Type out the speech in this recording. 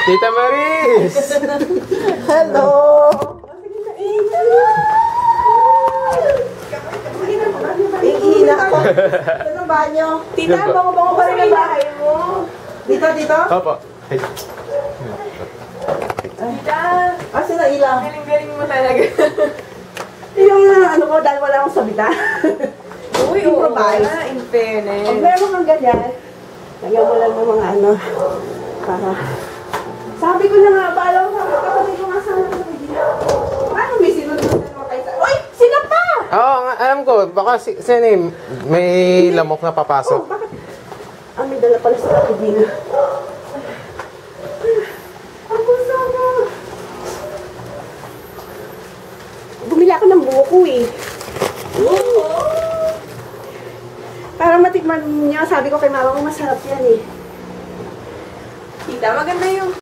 Tita Maris! Hello! Ihina ako. Ito ng banyo. Tita, bango-bango pa rin ang bahay mo. Dito, dito? Opo. Tita! Kasi na ilang. Galing-galing mo talaga. Yung ano ko, dahil wala akong sabita. Uy, improvise. in fairness. Pag meron kang ganyan, lagyan mo lang ng mga ano, para... Sabi ko na nga, paalam ko, kapatid ko nga sana ito. Paano may sinunod na kayo sa... Uy! Sila pa! Oo, alam ko. Baka may lamok na papasok. Oh, bakit? Ah, may dala pala sa kapatid. Ang puso mo! Bumili ako ng buko eh. Para matikman niya, sabi ko kay mama ko masarap yan eh. Tita, maganda yung...